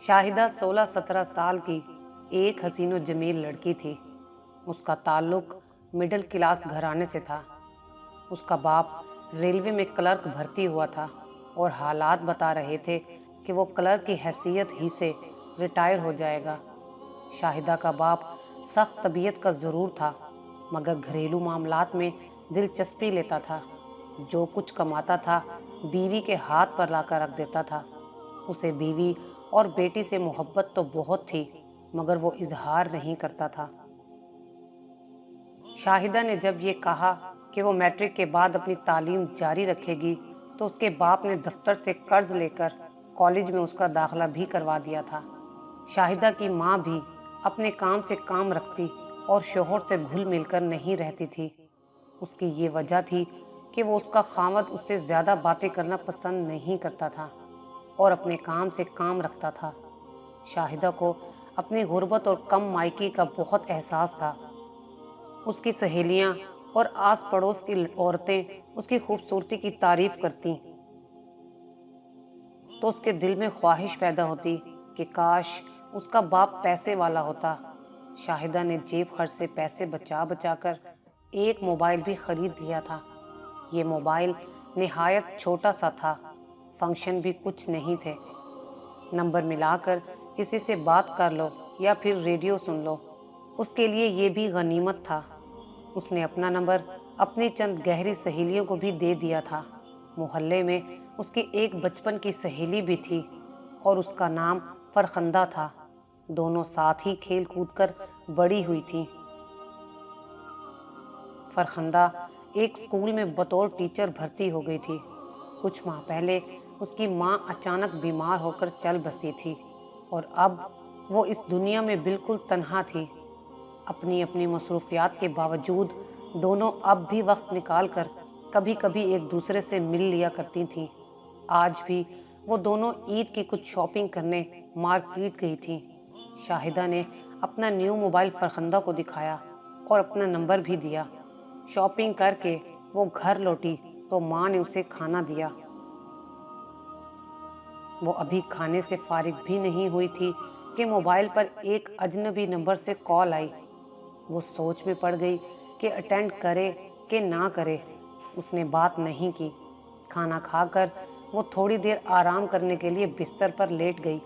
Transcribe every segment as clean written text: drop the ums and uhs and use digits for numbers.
شاہدہ 16-17 سال کی ایک حسین و جمیل لڑکی تھی۔ اس کا تعلق مڈل کلاس گھرانے سے تھا۔ اس کا باپ ریلوے میں کلرک بھرتی ہوا تھا اور حالات بتا رہے تھے کہ وہ کلرک کی حیثیت ہی سے ریٹائر ہو جائے گا۔ شاہدہ کا باپ سخت طبیعت کا ضرور تھا، مگر گھریلو معاملات میں دلچسپی لیتا تھا۔ جو کچھ کماتا تھا بیوی کے ہاتھ پر لا کر رکھ دیتا تھا۔ اسے بیوی اور بیٹی سے محبت تو بہت تھی، مگر وہ اظہار نہیں کرتا تھا۔ شاہدہ نے جب یہ کہا کہ وہ میٹرک کے بعد اپنی تعلیم جاری رکھے گی تو اس کے باپ نے دفتر سے قرض لے کر کالج میں اس کا داخلہ بھی کروا دیا تھا۔ شاہدہ کی ماں بھی اپنے کام سے کام رکھتی اور شوہر سے گھل مل کر نہیں رہتی تھی۔ اس کی یہ وجہ تھی کہ وہ اس کا خاوند اس سے زیادہ باتیں کرنا پسند نہیں کرتا تھا اور اپنے کام سے کام رکھتا تھا۔ شاہدہ کو اپنی غربت اور کم مائکی کا بہت احساس تھا۔ اس کی سہیلیاں اور آس پڑوس کی عورتیں اس کی خوبصورتی کی تعریف کرتی تو اس کے دل میں خواہش پیدا ہوتی کہ کاش اس کا باپ پیسے والا ہوتا۔ شاہدہ نے جیب خرچ سے پیسے بچا بچا کر ایک موبائل بھی خرید لیا تھا۔ یہ موبائل نہایت چھوٹا سا تھا، فنکشن بھی کچھ نہیں تھے۔ نمبر ملا کر کسی سے بات کر لو یا پھر ریڈیو سن لو، اس کے لیے یہ بھی غنیمت تھا۔ اس نے اپنا نمبر اپنی چند گہری سہیلیوں کو بھی دے دیا تھا۔ محلے میں اس کی ایک بچپن کی سہیلی بھی تھی اور اس کا نام فرخندہ تھا۔ دونوں ساتھ ہی کھیل کود کر بڑی ہوئی تھیں۔ فرخندہ ایک اسکول میں بطور ٹیچر بھرتی ہو گئی تھی۔ کچھ ماہ پہلے اس کی ماں اچانک بیمار ہو کر چل بسی تھی اور اب وہ اس دنیا میں بالکل تنہا تھی۔ اپنی اپنی مصروفیات کے باوجود دونوں اب بھی وقت نکال کر کبھی کبھی ایک دوسرے سے مل لیا کرتی تھیں۔ آج بھی وہ دونوں عید کی کچھ شاپنگ کرنے مارکیٹ گئی تھیں۔ شاہدہ نے اپنا نیو موبائل فرخندہ کو دکھایا اور اپنا نمبر بھی دیا۔ شاپنگ کر کے وہ گھر لوٹی تو ماں نے اسے کھانا دیا۔ وہ ابھی کھانے سے فارغ بھی نہیں ہوئی تھی کہ موبائل پر ایک اجنبی نمبر سے کال آئی۔ وہ سوچ میں پڑ گئی کہ اٹینڈ کرے کہ نہ کرے۔ اس نے بات نہیں کی۔ کھانا کھا کر وہ تھوڑی دیر آرام کرنے کے لیے بستر پر لیٹ گئی۔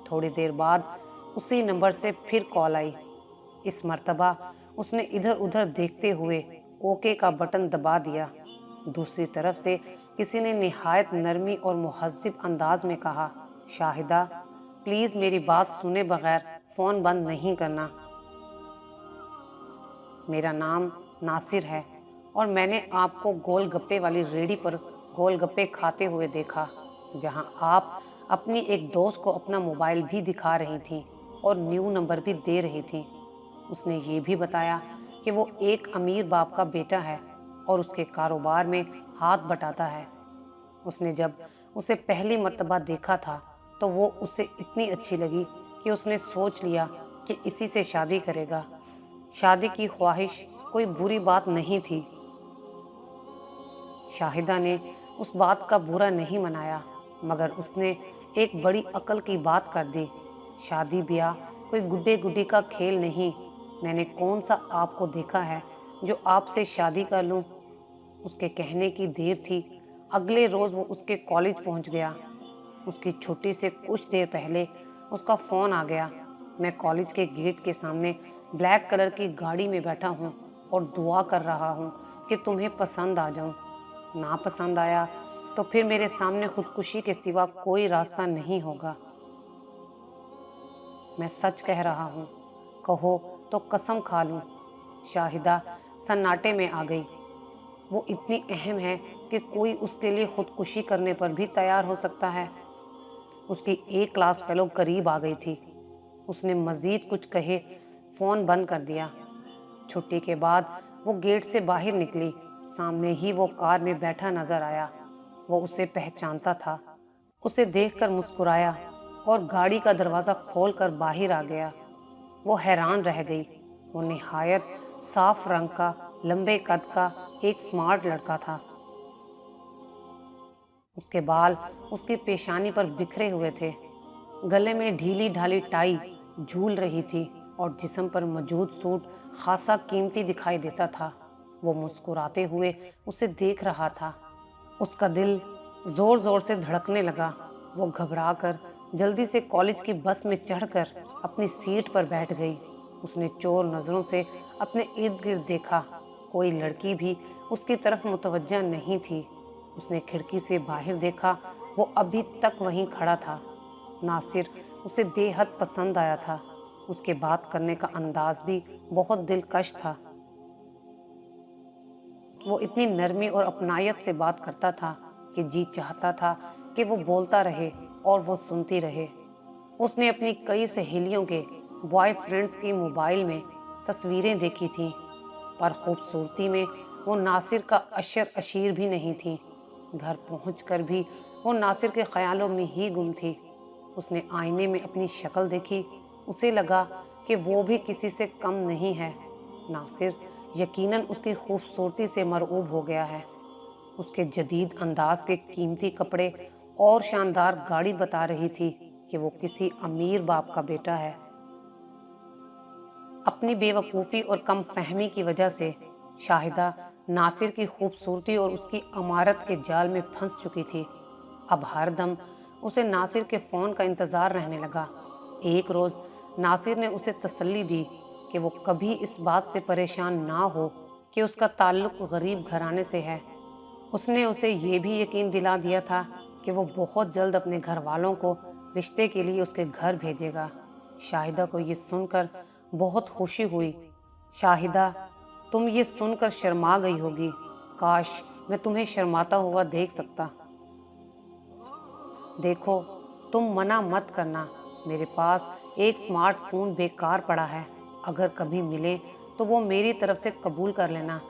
تھوڑی دیر بعد اسی نمبر سے پھر کال آئی۔ اس مرتبہ اس نے ادھر ادھر دیکھتے ہوئے اوکے کا بٹن دبا دیا۔ دوسری طرف سے کسی نے نہایت نرمی اور مہذب انداز میں کہا، شاہدہ پلیز میری بات سنے بغیر فون بند نہیں کرنا۔ میرا نام ناصر ہے اور میں نے آپ کو گول گپے والی ریڑھی پر گول گپے کھاتے ہوئے دیکھا، جہاں آپ اپنی ایک دوست کو اپنا موبائل بھی دکھا رہی تھیں اور نیو نمبر بھی دے رہی تھیں۔ اس نے یہ بھی بتایا کہ وہ ایک امیر باپ کا بیٹا ہے اور اس کے کاروبار میں ہاتھ بٹاتا ہے۔ اس نے جب اسے پہلی مرتبہ دیکھا تھا تو وہ اسے اتنی اچھی لگی کہ اس نے سوچ لیا کہ اسی سے شادی کرے گا۔ شادی کی خواہش کوئی بری بات نہیں تھی۔ شاہدہ نے اس بات کا برا نہیں منایا، مگر اس نے ایک بڑی عقل کی بات کر دی۔ شادی بیاہ کوئی گڈے گڈی کا کھیل نہیں۔ میں نے کون سا آپ کو دیکھا ہے جو آپ سے شادی کر لوں؟ اس کے کہنے کی دیر تھی، اگلے روز وہ اس کے کالج پہنچ گیا۔ اس کی چھٹی سے کچھ دیر پہلے اس کا فون آ گیا، میں کالج کے گیٹ کے سامنے بلیک کلر کی گاڑی میں بیٹھا ہوں اور دعا کر رہا ہوں کہ تمہیں پسند آ جاؤں۔ نہ پسند آیا تو پھر میرے سامنے خودکشی کے سوا کوئی راستہ نہیں ہوگا۔ میں سچ کہہ رہا ہوں، کہو تو قسم کھا لوں۔ شاہدہ سناٹے میں آ گئی۔ وہ اتنی اہم ہے کہ کوئی اس کے لیے خودکشی کرنے پر بھی تیار ہو سکتا ہے۔ اس کی ایک کلاس فیلو قریب آ گئی تھی۔ اس نے مزید کچھ کہے فون بند کر دیا۔ چھٹی کے بعد وہ گیٹ سے باہر نکلی، سامنے ہی وہ کار میں بیٹھا نظر آیا۔ وہ اسے پہچانتا تھا۔ اسے دیکھ کر مسکرایا اور گاڑی کا دروازہ کھول کر باہر آ گیا۔ وہ حیران رہ گئی۔ وہ نہایت صاف رنگ کا، لمبے قد کا ایک سمارٹ لڑکا تھا۔ اس کے بال اس کی پیشانی پر بکھرے ہوئے تھے۔ गले में ढीली ढाली टाई झूल रही थी और जिस्म पर मौजूद सूट खासा कीमती दिखाई देता था। वो मुस्कुराते हुए उसे देख रहा था। उसका दिल जोर जोर से धड़कने लगा। वो घबरा कर जल्दी से कॉलेज की बस में चढ़कर अपनी सीट पर बैठ गई। उसने चोर नज़रों से अपने इर्द गिर्द देखा। कोई लड़की भी उसकी तरफ मुतवज्जा नहीं थी। उसने खिड़की से बाहर देखा, वो अभी तक वहीं खड़ा था। नासिर उसे बेहद पसंद आया था। उसके बात करने का अंदाज भी बहुत दिलकश था। वो इतनी नरमी और अपनायत से बात करता था कि जी चाहता था कि वो बोलता रहे और वो सुनती रहे। उसने अपनी कई सहेलियों के बॉयफ्रेंड्स की मोबाइल में तस्वीरें देखी थीं, पर खूबसूरती में वो नासिर का अशर अशीर भी नहीं थी। घर पहुंचकर भी वो नासिर के ख्यालों में ही गुम थी। उसने आईने में अपनी शक्ल देखी। उसे लगा कि वो भी किसी से कम नहीं है। नासिर यकीनन उसकी खूबसूरती से मरऊब हो गया है। उसके जदीद अंदाज के कीमती कपड़े और शानदार गाड़ी बता रही थी कि वो किसी अमीर बाप का बेटा है। अपनी बेवकूफ़ी और कम फहमी की वजह से शाहिदा नासिर की खूबसूरती और उसकी अमारत के जाल में फंस चुकी थी। अब हर दम उसे नासिर के फ़ोन का इंतज़ार रहने लगा। एक रोज़ नासिर ने उसे तसल्ली दी कि वो कभी इस बात से परेशान ना हो कि उसका ताल्लुक़ गरीब घराने से है। उसने उसे ये भी यकीन दिला दिया था कि वो बहुत जल्द अपने घर वालों को रिश्ते के लिए उसके घर भेजेगा। शाहिदा को ये सुनकर बहुत खुशी हुई। शाहिदा, तुम ये सुनकर शर्मा गई होगी। काश मैं तुम्हें शर्माता हुआ देख सकता। देखो, तुम मना मत करना। मेरे पास एक स्मार्टफोन बेकार पड़ा है। अगर कभी मिले तो वो मेरी तरफ से कबूल कर लेना।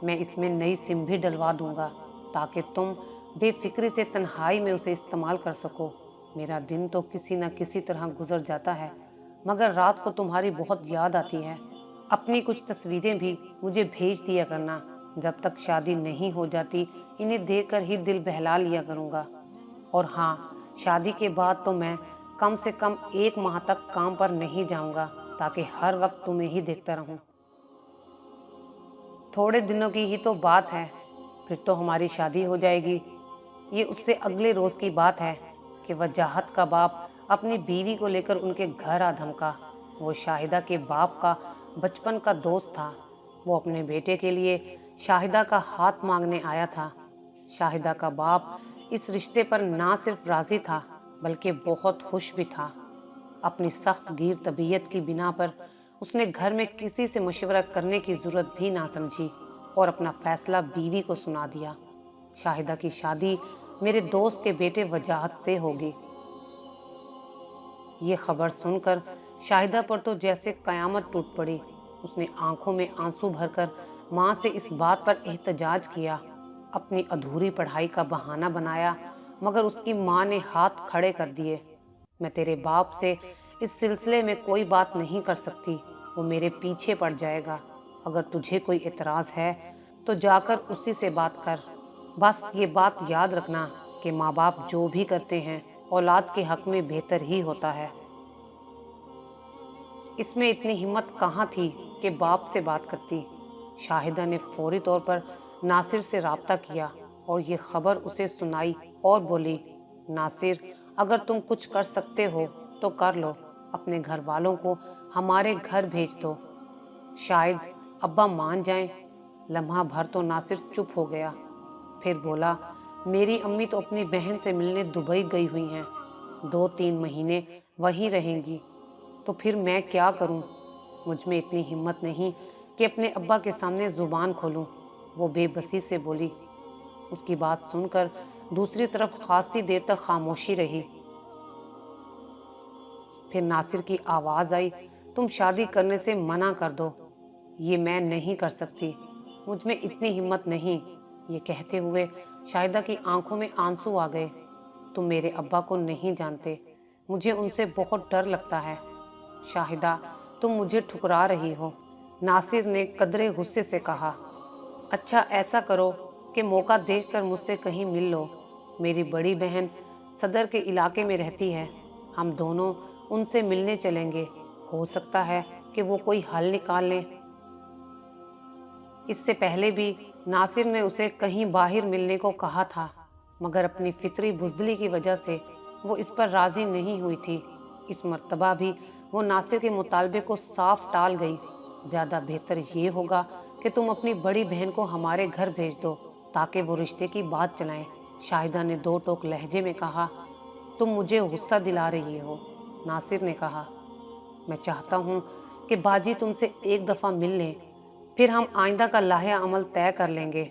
मैं इसमें नई सिम भी डलवा दूंगा ताकि तुम बेफिक्री से तन्हाई में उसे इस्तेमाल कर सको। मेरा दिन तो किसी न किसी तरह गुजर जाता है, मगर रात को तुम्हारी बहुत याद आती है। अपनी कुछ तस्वीरें भी मुझे भेज दिया करना। जब तक शादी नहीं हो जाती इन्हें देखकर ही दिल बहला लिया करूँगा। और हाँ, शादी के बाद तो मैं कम से कम 1 माह तक काम पर नहीं जाऊँगा ताकि हर वक्त तुम्हें ही देखता रहूं। थोड़े दिनों की ही तो बात है, फिर तो हमारी शादी हो जाएगी। ये उससे अगले रोज़ की बात है कि वजाहत का बाप अपनी बीवी को लेकर उनके घर आ धमका। वो शाहिदा के बाप का बचपन का दोस्त था। वो अपने बेटे के लिए शाहिदा का हाथ मांगने आया था। शाहिदा का बाप इस रिश्ते पर ना सिर्फ राज़ी था बल्कि बहुत खुश भी था। अपनी सख्त गीर तबीयत की बिना पर उसने घर में किसी से मशवरा करने की ज़रूरत भी ना समझी और अपना फैसला बीवी को सुना दिया। शाहिदा की शादी मेरे दोस्त के बेटे वजाहत से होगी। ये खबर सुनकर शाहिदा पर तो जैसे क़यामत टूट पड़ी। उसने आंखों में आंसू भरकर माँ से इस बात पर एहतजाज किया। अपनी अधूरी पढ़ाई का बहाना बनाया, मगर उसकी माँ ने हाथ खड़े कर दिए। मैं तेरे बाप से इस सिलसिले में कोई बात नहीं कर सकती, वो मेरे पीछे पड़ जाएगा। अगर तुझे कोई एतराज़ है तो जाकर उसी से बात कर। बस ये बात याद रखना कि माँ बाप जो भी करते हैं औलाद के हक में बेहतर ही होता है। इसमें इतनी हिम्मत कहाँ थी कि बाप से बात करती। शाहिदा ने फौरी तौर पर नासिर से राब्ता किया और ये खबर उसे सुनाई और बोली, नासिर, अगर तुम कुछ कर सकते हो तो कर लो। अपने घर वालों को हमारे घर भेज दो। शायद अब्बा मान जाएं। लम्हा भर तो नासिर चुप हो गया, फिर बोला, मेरी अम्मी तो अपनी बहन से मिलने दुबई गई हुई हैं। 2-3 महीने वहीं रहेंगी, तो फिर मैं क्या करूं? मुझ में इतनी हिम्मत नहीं कि अपने अब्बा के सामने ज़ुबान खोलूं। वो बेबसी से बोली। उसकी बात सुनकर दूसरी तरफ खासी देर तक खामोशी रही। फिर नासिर की आवाज़ आई, तुम शादी करने से मना कर दो। ये मैं नहीं कर सकती, मुझ में इतनी हिम्मत नहीं। ये कहते हुए शाहिदा की आंखों में आंसू आ गए। तुम मेरे अब्बा को नहीं जानते, मुझे उनसे बहुत डर लगता है। शाहिदा, तुम मुझे ठुकरा रही हो। नासिर ने कदरे गुस्से से कहा। अच्छा, ऐसा करो कि मौका देखकर मुझसे कहीं मिल लो। मेरी बड़ी बहन सदर के इलाके में रहती है। हम दोनों उनसे मिलने चलेंगे, हो सकता है कि वो कोई हल निकाल लें। इससे पहले भी नासिर ने उसे कहीं बाहर मिलने को कहा था, मगर अपनी फितरी बुज़दिली की वजह से वो इस पर राज़ी नहीं हुई थी। इस मर्तबा भी वो नासिर के मुतालबे को साफ टाल गई। ज़्यादा बेहतर ये होगा कि तुम अपनी बड़ी बहन को हमारे घर भेज दो ताकि वो रिश्ते की बात चलाएं। शाहिदा ने दो टोक लहजे में कहा। तुम मुझे गुस्सा दिला रही हो, नासिर ने कहा। मैं चाहता हूँ कि बाजी तुमसे एक दफ़ा मिल लें, फिर हम आइंदा का लाहे अमल तय कर लेंगे।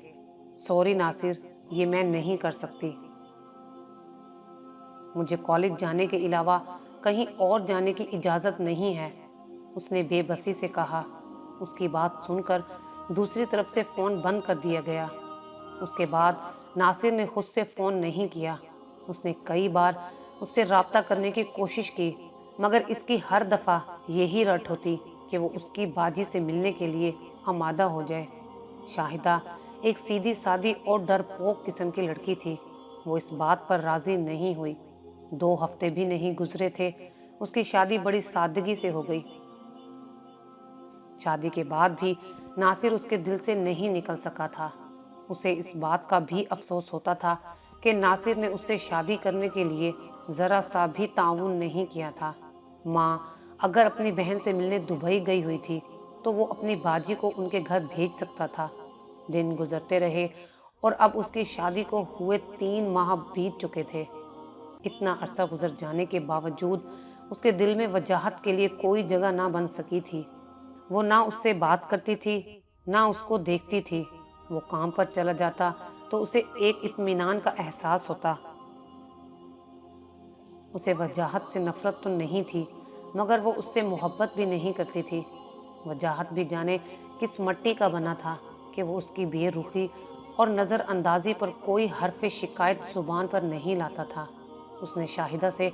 सॉरी नासिर, ये मैं नहीं कर सकती। मुझे कॉलेज जाने के अलावा कहीं और जाने की इजाज़त नहीं है, उसने बेबसी से कहा। उसकी बात सुनकर दूसरी तरफ से फ़ोन बंद कर दिया गया। उसके बाद नासिर ने खुद से फ़ोन नहीं किया। उसने कई बार उससे रब्ता करने की कोशिश की, मगर इसकी हर दफ़ा यही रट होती कि वो उसकी बाजी से मिलने के लिए आमादा हो जाए। शाहिदा एक सीधी सादी और डरपोक किस्म की लड़की थी। वो इस बात पर राज़ी नहीं हुई। 2 हफ्ते भी नहीं गुजरे थे, उसकी शादी बड़ी सादगी से हो गई। शादी के बाद भी नासिर उसके दिल से नहीं निकल सका था। उसे इस बात का भी अफसोस होता था कि नासिर ने उससे शादी करने के लिए ज़रा सा भी ताउन नहीं किया था। माँ अगर अपनी बहन से मिलने दुबई गई हुई थी तो वो अपनी बाजी को उनके घर भेज सकता था। दिन गुजरते रहे और अब उसकी शादी को हुए 3 माह बीत चुके थे। इतना अरसा गुजर जाने के बावजूद उसके दिल में वजाहत के लिए कोई जगह ना बन सकी थी। वो ना उससे बात करती थी, ना उसको देखती थी। वो काम पर चला जाता तो उसे एक इत्मीनान का एहसास होता। उसे वजाहत से नफरत तो नहीं थी, मगर वो उससे मोहब्बत भी नहीं करती थी। वजाहत भी जाने किस मट्टी का बना था कि वो उसकी बेरुखी और नज़रअंदाजी पर कोई हर्फ शिकायत जुबान पर नहीं लाता था। उसने शाहिदा से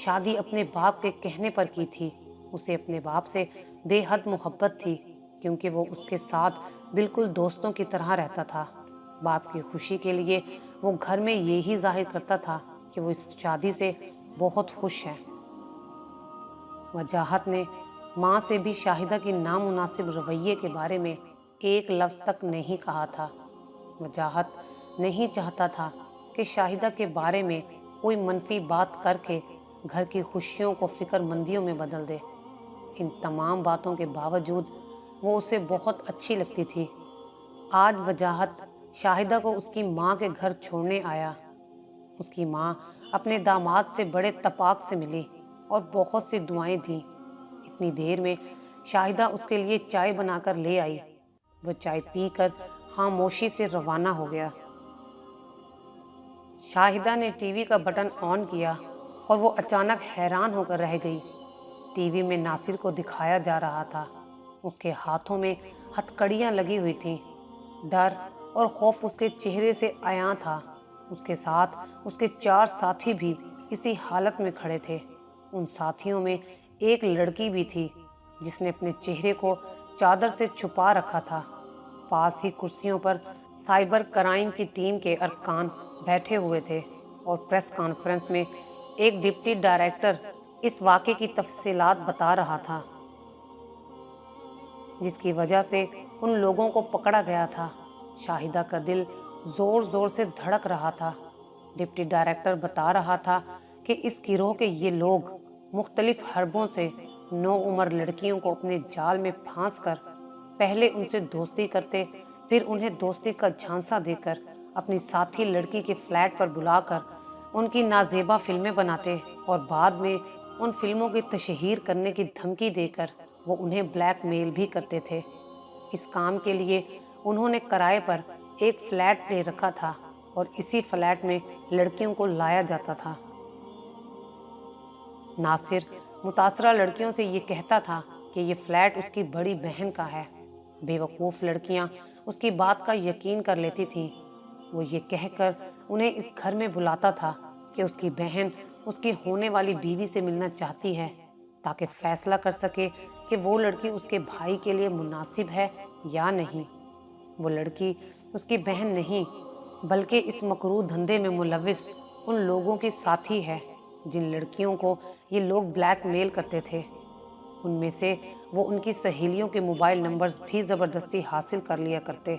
शादी अपने बाप के कहने पर की थी। उसे अपने बाप से बेहद मोहब्बत थी, क्योंकि वो उसके साथ बिल्कुल दोस्तों की तरह रहता था। बाप की खुशी के लिए वो घर में यही जाहिर करता था कि वो इस शादी से बहुत खुश है। वजाहत ने माँ से भी शाहिदा की नामुनासिब रवैये के बारे में एक लफ्ज़ तक नहीं कहा था। वजाहत नहीं चाहता था कि शाहिदा के बारे में कोई मनफी बात करके घर की खुशियों को फिक्रमंदियों में बदल दे। इन तमाम बातों के बावजूद वो उसे बहुत अच्छी लगती थी। आज वजाहत शाहिदा को उसकी माँ के घर छोड़ने आया। उसकी माँ अपने दामाद से बड़े तपाक से मिली और बहुत सी दुआएं दी। इतनी देर में शाहिदा उसके लिए चाय बनाकर ले आई। वह चाय पीकर खामोशी से रवाना हो गया। शाहिदा ने टीवी का बटन ऑन किया और वो अचानक हैरान होकर रह गई। टीवी में नासिर को दिखाया जा रहा था। उसके हाथों में हथकड़ियाँ लगी हुई थीं। डर और खौफ उसके चेहरे से आया था। उसके साथ उसके 4 साथी भी इसी हालत में खड़े थे। उन साथियों में एक लड़की भी थी जिसने अपने चेहरे को चादर से छुपा रखा था। पास ही कुर्सियों पर साइबर क्राइम की टीम के अरकान बैठे हुए थे और प्रेस कॉन्फ्रेंस में एक डिप्टी डायरेक्टर इस वाक़े की तफसीलात बता रहा था, जिसकी वजह से उन लोगों को पकड़ा गया था। शाहिदा का दिल ज़ोर ज़ोर से धड़क रहा था। डिप्टी डायरेक्टर बता रहा था कि इस गिरोह के ये लोग मुख्तलिफ हरबों से 9 उम्र लड़कियों को अपने जाल में फांस कर पहले उनसे दोस्ती करते, फिर उन्हें दोस्ती का झांसा देकर अपनी साथी लड़की के फ्लैट पर बुलाकर उनकी नाजेबा फिल्में बनाते और बाद में उन फिल्मों की तशहीर करने की धमकी देकर वो उन्हें ब्लैकमेल भी करते थे। इस काम के लिए उन्होंने किराए पर एक फ्लैट ले रखा था और इसी फ्लैट में लड़कियों को लाया जाता था। नासिर मुतासरा लड़कियों से ये कहता था कि ये फ्लैट उसकी बड़ी बहन का है। बेवकूफ़ लड़कियां उसकी बात का यकीन कर लेती थीं। वो ये कहकर उन्हें इस घर में बुलाता था कि उसकी बहन उसकी होने वाली बीवी से मिलना चाहती है, ताकि फैसला कर सके कि वो लड़की उसके भाई के लिए मुनासिब है या नहीं। वो लड़की उसकी बहन नहीं, बल्कि इस मकरूह धंधे में मुलविस उन लोगों की साथी है जिन लड़कियों को ये लोग ब्लैकमेल करते थे, उनमें से वो उनकी सहेलियों के मोबाइल नंबर्स भी ज़बरदस्ती हासिल कर लिया करते।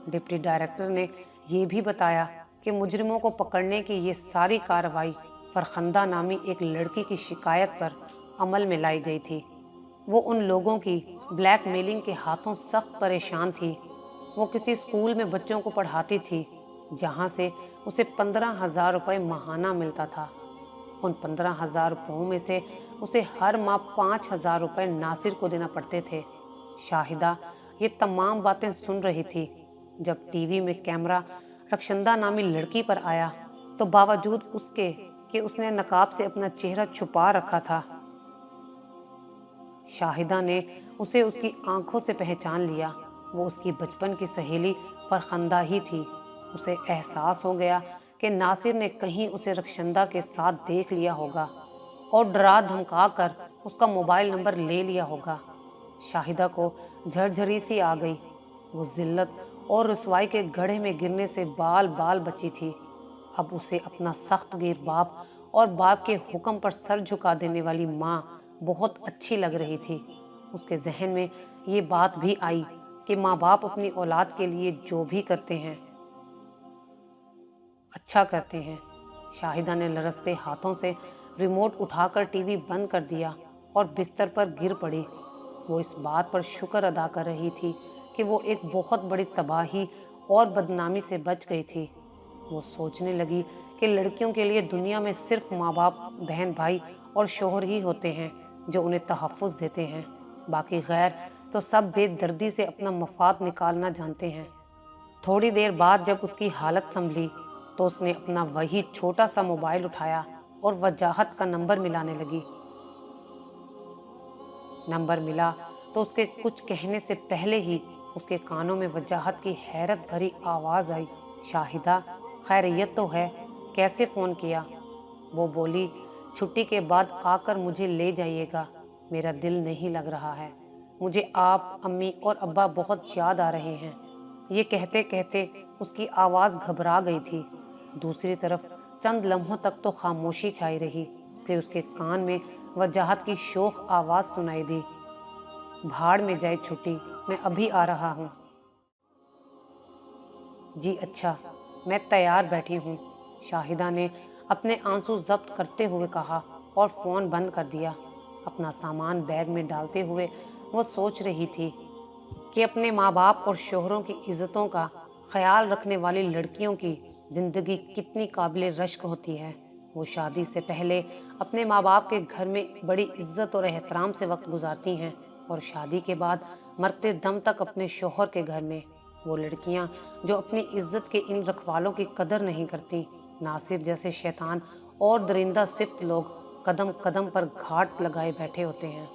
डिप्टी डायरेक्टर ने ये भी बताया कि मुजरिमों को पकड़ने की ये सारी कार्रवाई फरखंदा नामी एक लड़की की शिकायत पर अमल में लाई गई थी। वो उन लोगों की ब्लैकमेलिंग के हाथों सख्त परेशान थी। वो किसी स्कूल में बच्चों को पढ़ाती थी, जहाँ से उसे 15,000 रुपये माहाना मिलता था। उन 15,000 रुपयों में से उसे हर माह 5,000 रुपये नासिर को देना पड़ते थे। शाहिदा ये तमाम बातें सुन रही थी जब टीवी में कैमरा रक्षंदा नामी लड़की पर आया, तो बावजूद उसके कि उसने नकाब से अपना चेहरा छुपा रखा था, शाहिदा ने उसे उसकी आंखों से पहचान लिया। वो उसकी बचपन की सहेली फरखंदा ही थी। उसे एहसास हो गया कि नासिर ने कहीं उसे रक्षंदा के साथ देख लिया होगा और डरा धमका कर उसका मोबाइल नंबर ले लिया होगा। शाहिदा को झरझरी सी आ गई। वो जिल्लत और रुसवाई के गड्ढे में गिरने से बाल बाल बची थी। अब उसे अपना सख्त गिर बाप और बाप के हुक्म पर सर झुका देने वाली माँ बहुत अच्छी लग रही थी। उसके जहन में ये बात भी आई कि माँ बाप अपनी औलाद के लिए जो भी करते हैं अच्छा करते हैं। शाहिदा ने लरसते हाथों से रिमोट उठाकर टीवी बंद कर दिया और बिस्तर पर गिर पड़ी। वो इस बात पर शुक्र अदा कर रही थी कि वो एक बहुत बड़ी तबाही और बदनामी से बच गई थी। वो सोचने लगी कि लड़कियों के लिए दुनिया में सिर्फ माँ बाप, बहन भाई और शोहर ही होते हैं जो उन्हें तहफ़्फ़ुज़ देते हैं। बाकी गैर तो सब बेदर्दी से अपना मफाद निकालना जानते हैं। थोड़ी देर बाद जब उसकी हालत संभली तो उसने अपना वही छोटा सा मोबाइल उठाया और वजाहत का नंबर मिलाने लगी। नंबर मिला तो उसके कुछ कहने से पहले ही उसके कानों में वजाहत की हैरत भरी आवाज़ आई, शाहिदा खैरियत तो है, कैसे फ़ोन किया? वो बोली, छुट्टी के बाद आकर मुझे ले जाइएगा, मेरा दिल नहीं लग रहा है, मुझे आप, अम्मी और अब्बा बहुत याद आ रहे हैं। ये कहते कहते उसकी आवाज़ घबरा गई थी। दूसरी तरफ चंद लम्हों तक तो खामोशी छाई रही। फिर उसके कान में वजाहत की शोख आवाज़ सुनाई दी, भाड़ में जाए छुट्टी, मैं अभी आ रहा हूँ। जी अच्छा, मैं तैयार बैठी हूँ, शाहिदा ने अपने आंसू जब्त करते हुए कहा और फ़ोन बंद कर दिया। अपना सामान बैग में डालते हुए वो सोच रही थी कि अपने माँ बाप और शोहरों की इज़्ज़तों का ख्याल रखने वाली लड़कियों की ज़िंदगी कितनी काबिल रश्क होती है। वो शादी से पहले अपने माँ बाप के घर में बड़ी इज्जत और एहतराम से वक्त गुजारती हैं और शादी के बाद मरते दम तक अपने शोहर के घर में। वो लड़कियां जो अपनी इज्जत के इन रखवालों की कदर नहीं करती, नासिर जैसे शैतान और दरिंदा सिफ्त लोग कदम कदम पर घाट लगाए बैठे होते हैं।